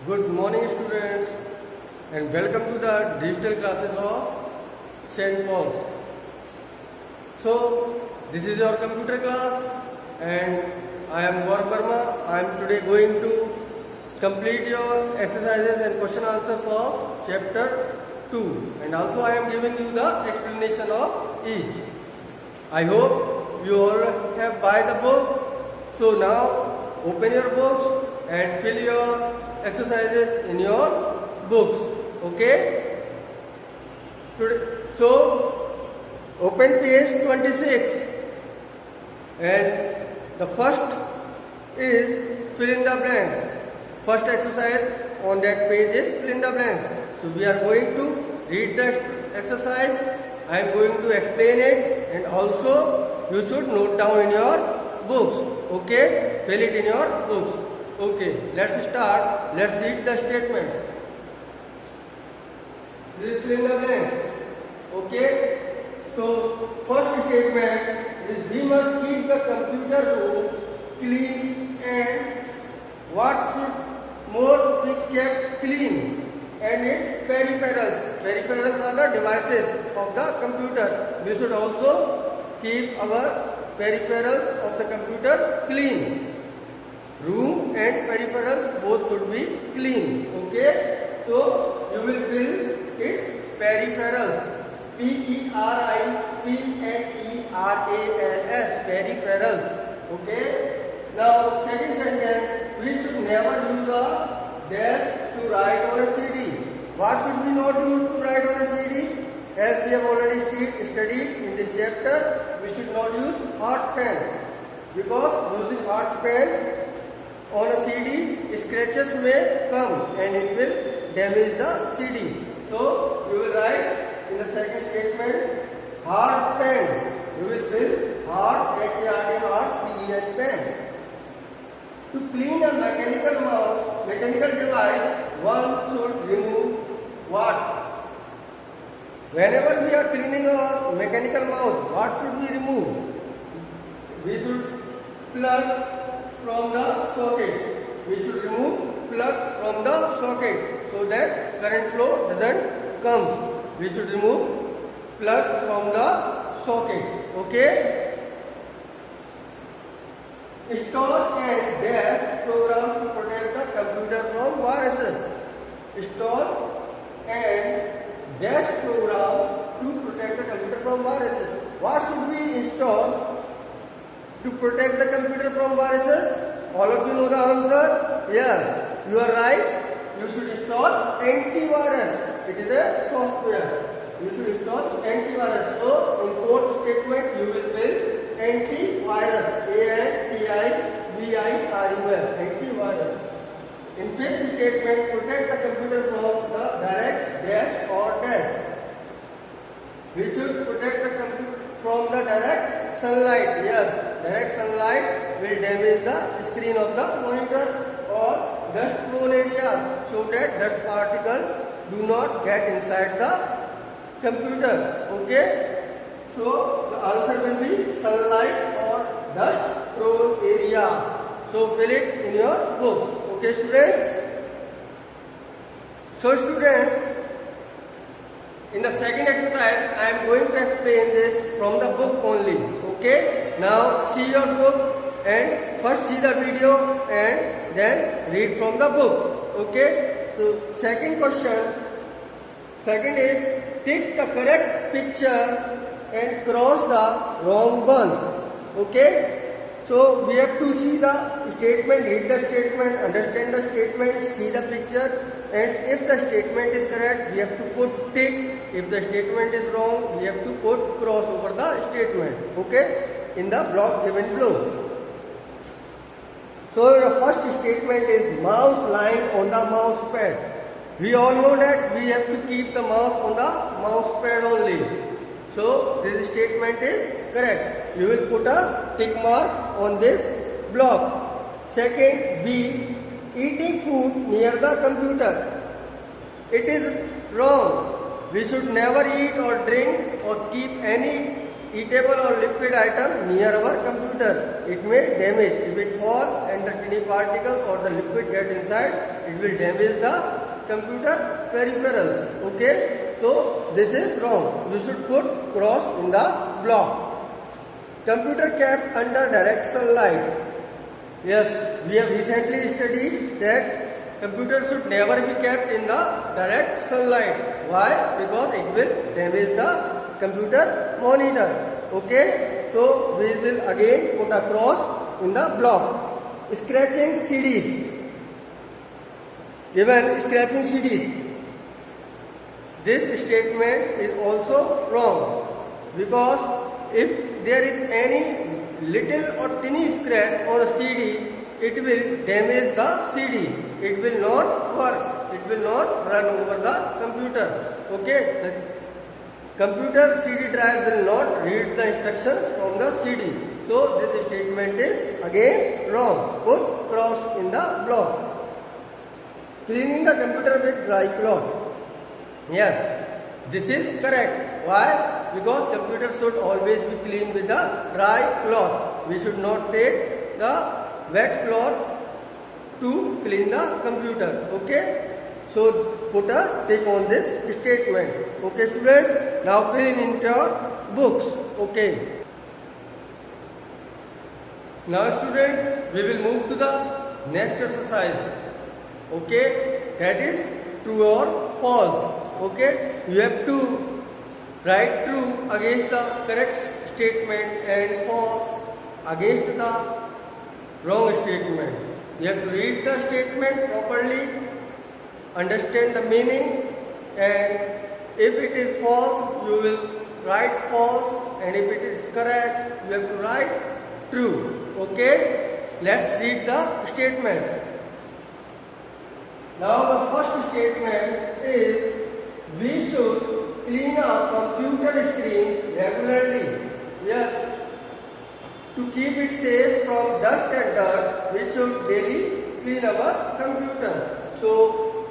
Good morning students and welcome to the digital classes of St. Paul's. So this is your computer class and I am Gaurav Verma. I am today going to complete your exercises and question answer for chapter 2 and also I am giving you the explanation of each. I hope you all have buy the book. So now open your books and fill your exercises in your books. Okay? So open page 26 and the first is fill in the blanks. First exercise on that page is fill in the blanks. So we are going to read the exercise. I am going to explain it and also you should note down in your books. Okay? Fill it in your books. Okay, let's start. Let's read the statements. This is fill in the blanks. Okay? So, first statement is we must keep the computer room clean and what should more be kept clean and its peripherals. Peripherals are the devices of the computer. We should also keep our peripherals of the computer clean. Room and peripherals both should be clean. Okay? So you will fill its peripherals. Peripherals. Peripherals. Okay? Now second sentence, we should never use a desk to write on a CD. What should we not use to write on a CD? As we have already studied in this chapter, we should not use hot pen because using hot pen on a CD, scratches may come and it will damage the CD. So you will write in the second statement hard pen. You will fill hard, H-A-R-D, hard, P-E-N, pen. To clean a mechanical mouse, mechanical device, one should remove what? Whenever we are cleaning a mechanical mouse, what should we remove? We should plug from the socket. We should remove plug from the socket so that current flow doesn't come. We should remove plug from the socket. Okay? Install and dash program to protect the computer from viruses. Install and dash program to protect the computer from viruses. What should we install to protect the computer from viruses? All of you know the answer? Yes, you are right. You should install antivirus. It is a software. You should install antivirus. So, in fourth statement, you will fill antivirus. A-N-T-I-V-I-R-U-S. Antivirus. In fifth statement, protect the computer from the direct dash or dash. We should protect the computer from the direct sunlight. Yes, direct sunlight will damage the screen of the monitor or dust prone area so that dust particles do not get inside the computer. Okay? So the answer will be sunlight or dust prone area. So fill it in your book. Okay students? So students, in the second exercise, I am going to explain this from the book only. Okay? Now see your book and first see the video and then read from the book. Okay? So second question. Second is take the correct picture and cross the wrong ones. Okay? So we have to see the statement, read the statement, understand the statement, see the picture, and if the statement is correct, we have to put tick. If the statement is wrong, we have to put cross over the statement. Okay? In the block given below. So the first statement is mouse lying on the mouse pad. We all know that we have to keep the mouse on the mouse pad only. So this statement is correct. You will put a tick mark on this block. Second, B, eating food near the computer. It is wrong. We should never eat or drink or keep any eatable or liquid item near our computer. It may damage. If it falls and the tiny particles or the liquid get inside, it will damage the computer peripherals. Okay, so this is wrong. You should put cross in the block. Computer kept under direct sunlight. Yes, we have recently studied that computers should never be kept in the direct sunlight. Why? Because it will damage the computer monitor. Okay, so we will again put a cross in the block. Scratching CDs. Even scratching CDs. This statement is also wrong, because if there is any little or tiny scratch on a CD, it will damage the CD. It will not work. It will not run over the computer. Okay, the computer CD drive will not read the instructions from the CD. So this statement is again wrong. Put cross in the block. Cleaning the computer with dry cloth. Yes, this is correct. Why? Because computer should always be cleaned with the dry cloth. We should not take the wet cloth to clean the computer. Okay? So put a tick on this statement. Okay, students? Now fill in your books. Okay. Now students, we will move to the next exercise. Okay? That is true or false. Okay? You have to write true against the correct statement and false against the wrong statement. You have to read the statement properly, understand the meaning, and if it is false, you will write false, and if it is correct, you have to write true. Okay? Let's read the statement. Now the first statement is, we should clean our computer screen regularly. Yes. To keep it safe from dust and dirt, we should daily clean our computer. So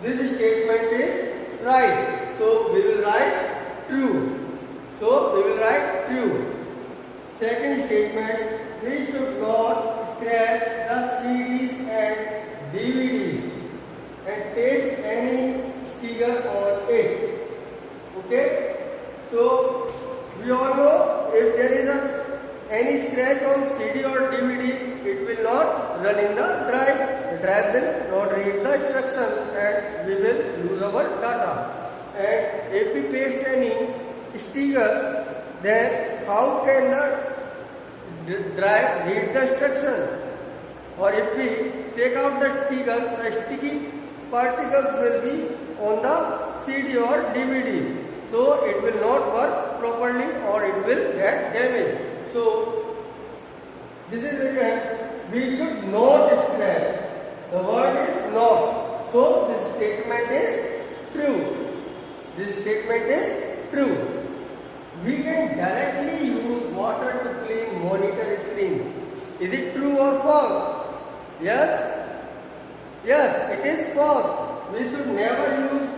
this statement is right. So we will write true. So we will write true. Second statement, we should not scratch the CDs and DVDs and paste any sticker on it. Okay? So we all know, if there is any scratch on CD or DVD, it will not run in the drive. The drive will not read the instructions and we will lose our data. And if we paste any sticker, then how can the drive read the instructions? Or if we take out the sticker, the sticky particles will be on the CD or DVD. So it will not work properly or it will get damaged. So this is again, we should not scratch. The word is not. So this statement is true. This statement is true. We can directly use water to clean monitor screen. Is it true or false? Yes? Yes, it is false. We should never use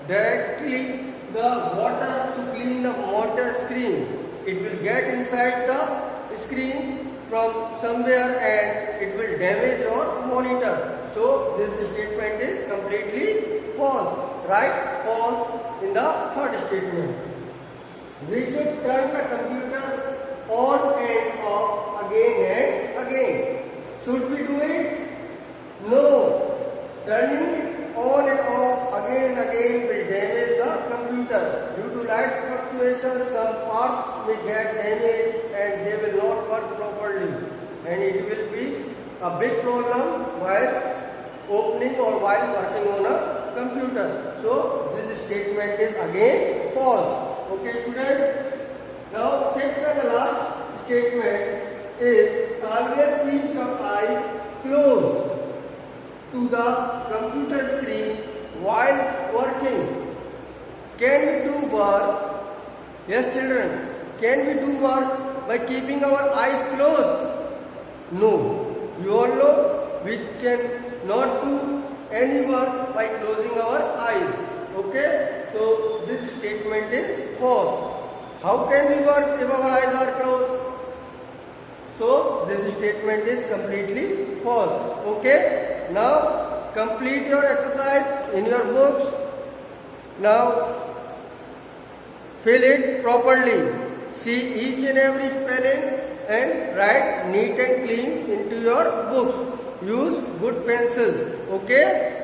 directly the water to clean the monitor screen. It will get inside the screen from somewhere and it will damage your monitor. So this statement is completely false. Right? False in the third statement. We should turn the computer on and off again and again. Should we do it? No. Turning it on and off again and again will damage the computer. Due to light fluctuations, some parts may get damaged and they will not work properly. And it will be a big problem while opening or while working on a computer. So this statement is again false. Okay, students? Now fifth and last statement is, always keep your eyes closed to the computer screen while working. Can we do work? Yes, children. Can we do work by keeping our eyes closed? No. You all know we can not do any work by closing our eyes. Okay? So this statement is false. How can we work if our eyes are closed? So this statement is completely false. Okay? Now complete your exercise in your books. Now fill it properly. See each and every spelling and write neat and clean into your books. Use good pencils. Okay?